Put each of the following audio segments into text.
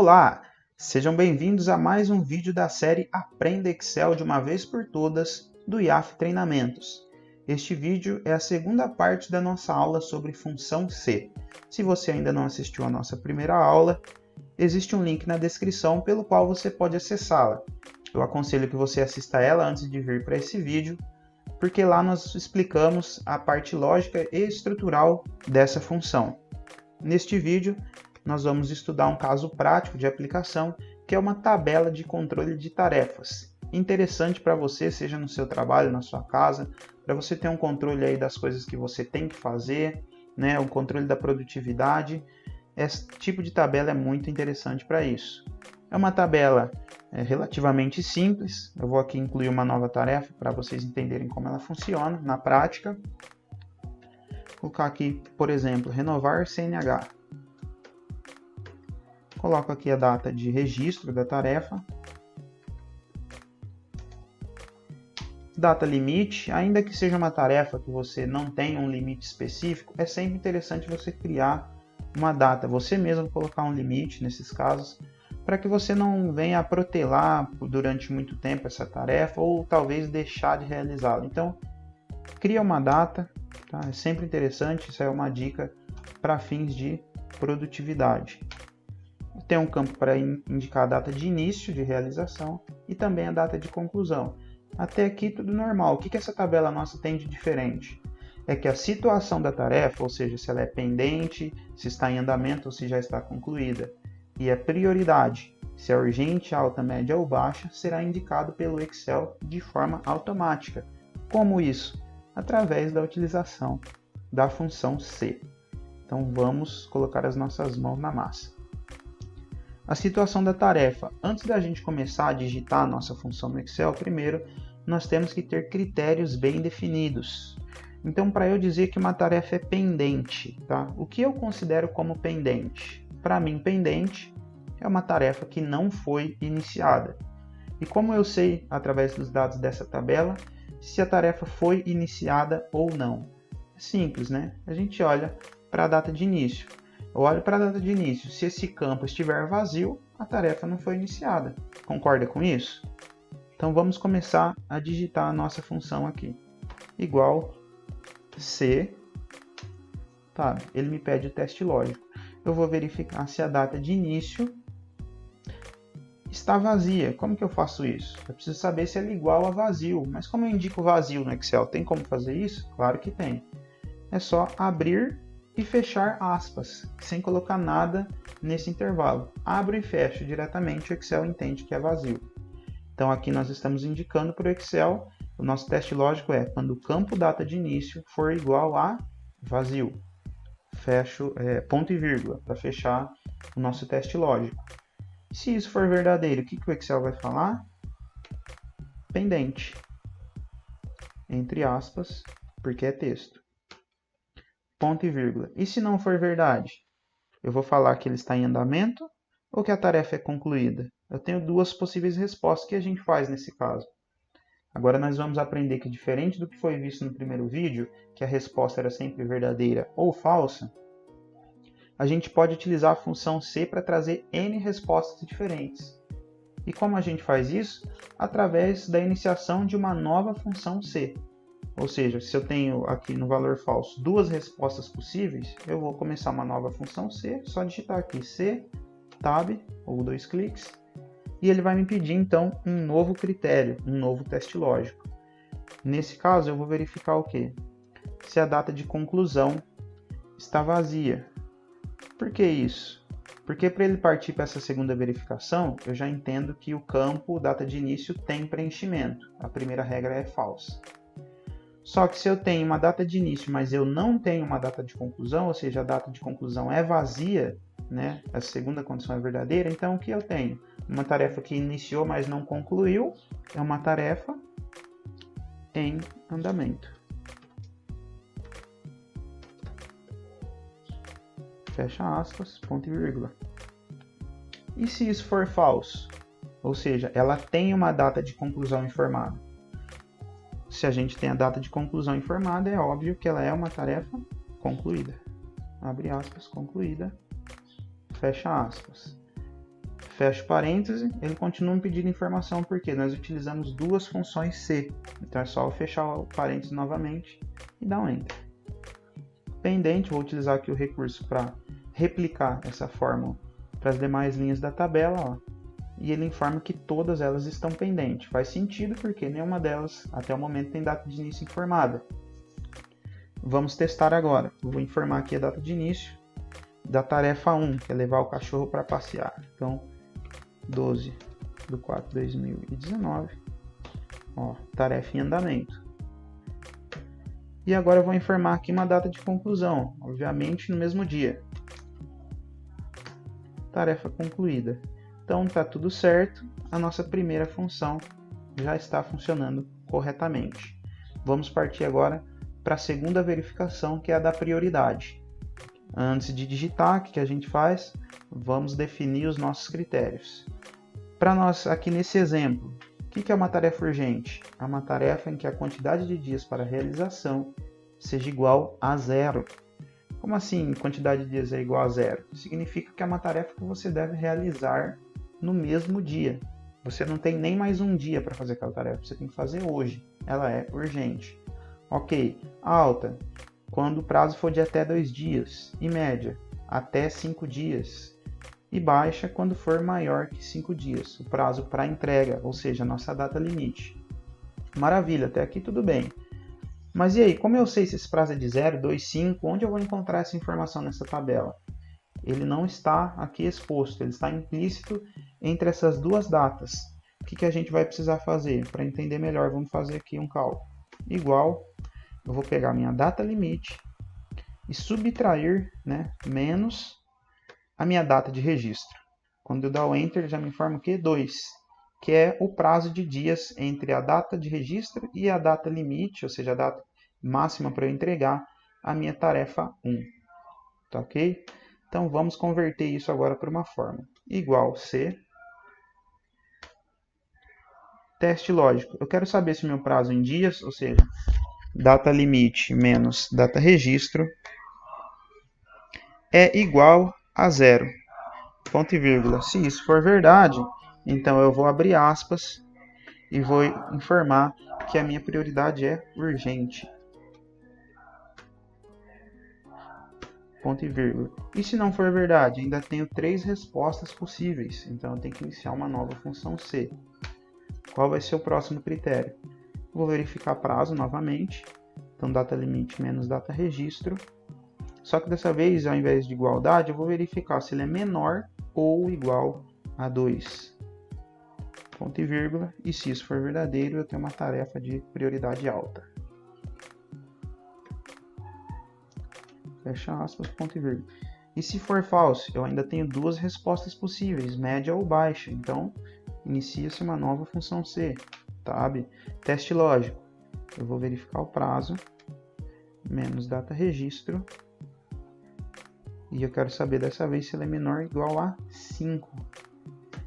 Olá, sejam bem-vindos a mais um vídeo da série Aprenda Excel de uma vez por todas do IAF Treinamentos. Este vídeo é a segunda parte da nossa aula sobre função C. Se você ainda não assistiu a nossa primeira aula, existe um link na descrição pelo qual você pode acessá-la. Eu aconselho que você assista ela antes de vir para esse vídeo, porque lá nós explicamos a parte lógica e estrutural dessa função. Neste vídeo, nós vamos estudar um caso prático de aplicação, que é uma tabela de controle de tarefas. Interessante para você, seja no seu trabalho, na sua casa, para você ter um controle aí das coisas que você tem que fazer, né, um controle da produtividade. Esse tipo de tabela é muito interessante para isso. É uma tabela relativamente simples. Eu vou aqui incluir uma nova tarefa para vocês entenderem como ela funciona na prática. Vou colocar aqui, por exemplo, renovar CNH. Coloco aqui a data de registro da tarefa. Data limite, ainda que seja uma tarefa que você não tenha um limite específico, é sempre interessante você criar uma data, você mesmo colocar um limite nesses casos, para que você não venha a protelar durante muito tempo essa tarefa ou talvez deixar de realizá-la. Então, cria uma data, tá? É sempre interessante, isso é uma dica para fins de produtividade. Tem um campo para indicar a data de início de realização e também a data de conclusão. Até aqui tudo normal. O que essa tabela nossa tem de diferente? É que a situação da tarefa, ou seja, se ela é pendente, se está em andamento ou se já está concluída, e a prioridade, se é urgente, alta, média ou baixa, será indicado pelo Excel de forma automática. Como isso? Através da utilização da função C. Então vamos colocar as nossas mãos na massa. A situação da tarefa. Antes da gente começar a digitar a nossa função no Excel, primeiro nós temos que ter critérios bem definidos. Então, para eu dizer que uma tarefa é pendente, tá? O que eu considero como pendente? Para mim, pendente é uma tarefa que não foi iniciada. E como eu sei, através dos dados dessa tabela, se a tarefa foi iniciada ou não? É simples, né? A gente olha para a data de início. Eu olho para a data de início. Se esse campo estiver vazio, a tarefa não foi iniciada. Concorda com isso? Então vamos começar a digitar a nossa função aqui. Igual C, tá? Ele me pede o teste lógico. Eu vou verificar se a data de início está vazia. Como que eu faço isso? Eu preciso saber se ela é igual a vazio. Mas como eu indico vazio no Excel, tem como fazer isso? Claro que tem. É só abrir e fechar aspas, sem colocar nada nesse intervalo. Abro e fecho diretamente, o Excel entende que é vazio. Então aqui nós estamos indicando para o Excel, o nosso teste lógico é quando o campo data de início for igual a vazio. Fecho ponto e vírgula para fechar o nosso teste lógico. Se isso for verdadeiro, o que o Excel vai falar? Pendente. Entre aspas, porque é texto. Ponto e vírgula. E se não for verdade? Eu vou falar que ele está em andamento ou que a tarefa é concluída? Eu tenho duas possíveis respostas que a gente faz nesse caso. Agora nós vamos aprender que, diferente do que foi visto no primeiro vídeo, que a resposta era sempre verdadeira ou falsa, a gente pode utilizar a função C para trazer N respostas diferentes. E como a gente faz isso? Através da iniciação de uma nova função C. Ou seja, se eu tenho aqui no valor falso duas respostas possíveis, eu vou começar uma nova função C, só digitar aqui C, Tab, ou 2 cliques, e ele vai me pedir então um novo critério, um novo teste lógico. Nesse caso, eu vou verificar o quê? Se a data de conclusão está vazia. Por que isso? Porque para ele partir para essa segunda verificação, eu já entendo que o campo data de início tem preenchimento. A primeira regra é falsa. Só que se eu tenho uma data de início, mas eu não tenho uma data de conclusão, ou seja, a data de conclusão é vazia, né? A segunda condição é verdadeira, então o que eu tenho? Uma tarefa que iniciou, mas não concluiu, é uma tarefa em andamento. Fecha aspas, ponto e vírgula. E se isso for falso? Ou seja, ela tem uma data de conclusão informada. Se a gente tem a data de conclusão informada, é óbvio que ela é uma tarefa concluída. Abre aspas, concluída, fecha aspas. fecho parêntese, ele continua me pedindo informação porque nós utilizamos duas funções C. Então é só eu fechar o parêntese novamente e dar um Enter. Pendente, vou utilizar aqui o recurso para replicar essa fórmula para as demais linhas da tabela, ó, e ele informa que todas elas estão pendentes. Faz sentido porque nenhuma delas até o momento tem data de início informada. Vamos testar agora. Eu vou informar aqui a data de início da tarefa 1, que é levar o cachorro para passear. Então, 12/4/2019, ó, tarefa em andamento. E agora eu vou informar aqui uma data de conclusão, obviamente no mesmo dia. Tarefa concluída. Então está tudo certo, a nossa primeira função já está funcionando corretamente. Vamos partir agora para a segunda verificação, que é a da prioridade. Antes de digitar, o que a gente faz? Vamos definir os nossos critérios. Para nós, aqui nesse exemplo, o que é uma tarefa urgente? É uma tarefa em que a quantidade de dias para realização seja igual a 0. Como assim quantidade de dias é igual a 0? Significa que é uma tarefa que você deve realizar no mesmo dia. Você não tem nem mais um dia para fazer aquela tarefa, você tem que fazer hoje. Ela é urgente. Ok, alta, quando o prazo for de até 2 dias. E média, até 5 dias. E baixa quando for maior que 5 dias, o prazo para entrega, ou seja, a nossa data limite. Maravilha, até aqui tudo bem. Mas e aí, como eu sei se esse prazo é de 0, 2, 5, onde eu vou encontrar essa informação nessa tabela? Ele não está aqui exposto, ele está implícito entre essas duas datas. O que a gente vai precisar fazer? Para entender melhor, vamos fazer aqui um cálculo. Igual, eu vou pegar minha data limite e subtrair, né, menos a minha data de registro. Quando eu dar o Enter, ele já me informa o quê? 2, que é o prazo de dias entre a data de registro e a data limite, ou seja, a data máxima para eu entregar a minha tarefa 1. Tá ok? Então vamos converter isso agora para uma forma. Igual C. Teste lógico. Eu quero saber se o meu prazo em dias, ou seja, data limite menos data registro, é igual a 0. Ponto e vírgula. Se isso for verdade, então eu vou abrir aspas e vou informar que a minha prioridade é urgente. Ponto e vírgula. E se não for verdade, ainda tenho 3 respostas possíveis, então eu tenho que iniciar uma nova função C. Qual vai ser o próximo critério? Vou verificar prazo novamente, então data limite menos data registro. Só que dessa vez, ao invés de igualdade, eu vou verificar se ele é menor ou igual a 2. Ponto e vírgula. E se isso for verdadeiro, eu tenho uma tarefa de prioridade alta. Fecha aspas, ponto e vírgula. E se for falso, eu ainda tenho 2 respostas possíveis, média ou baixa. Então, inicia-se uma nova função C. Tab. Teste lógico. Eu vou verificar o prazo, menos data registro. E eu quero saber dessa vez se ele é menor ou igual a 5.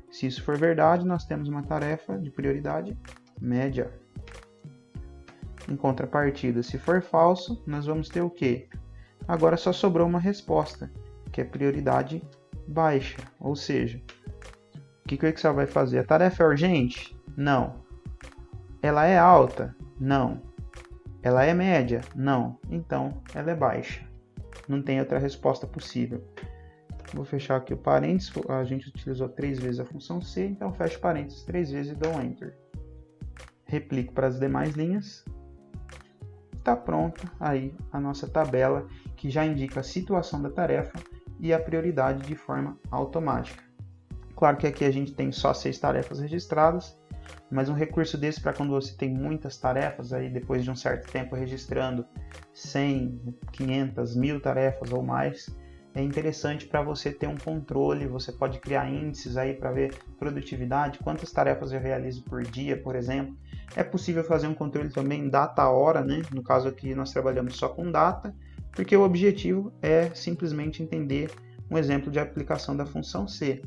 Se isso for verdade, nós temos uma tarefa de prioridade média. Em contrapartida, se for falso, nós vamos ter o quê? Agora só sobrou uma resposta, que é prioridade baixa. Ou seja, o que o Excel vai fazer? A tarefa é urgente? Não. Ela é alta? Não. Ela é média? Não. Então, ela é baixa. Não tem outra resposta possível. Vou fechar aqui o parênteses. A gente utilizou 3 vezes a função C, então fecho parênteses 3 vezes e dou um Enter. Replico para as demais linhas. Está pronta aí a nossa tabela, que já indica a situação da tarefa e a prioridade de forma automática. Claro que aqui a gente tem só 6 tarefas registradas, mas um recurso desse para quando você tem muitas tarefas, aí depois de um certo tempo registrando 100, 500, 1000 tarefas ou mais, é interessante para você ter um controle. Você pode criar índices aí para ver produtividade, quantas tarefas eu realizo por dia, por exemplo. É possível fazer um controle também data-hora, né? No caso aqui nós trabalhamos só com data, porque o objetivo é simplesmente entender um exemplo de aplicação da função C.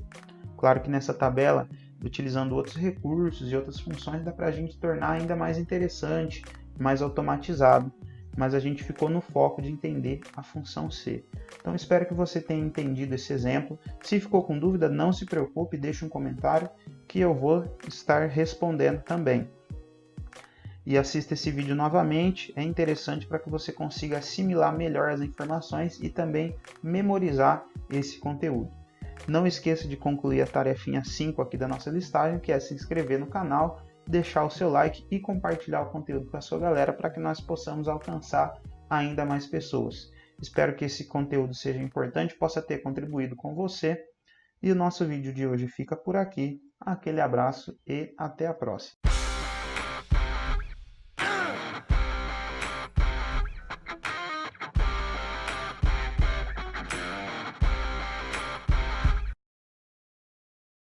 Claro que nessa tabela, utilizando outros recursos e outras funções, dá para a gente tornar ainda mais interessante, mais automatizado. mas a gente ficou no foco de entender a função C. Então espero que você tenha entendido esse exemplo. Se ficou com dúvida, não se preocupe, deixe um comentário que eu vou estar respondendo também. E assista esse vídeo novamente, é interessante para que você consiga assimilar melhor as informações e também memorizar esse conteúdo. Não esqueça de concluir a tarefinha 5 aqui da nossa listagem, que é se inscrever no canal, deixar o seu like e compartilhar o conteúdo com a sua galera para que nós possamos alcançar ainda mais pessoas. Espero que esse conteúdo seja importante, possa ter contribuído com você. E o nosso vídeo de hoje fica por aqui. Aquele abraço e até a próxima.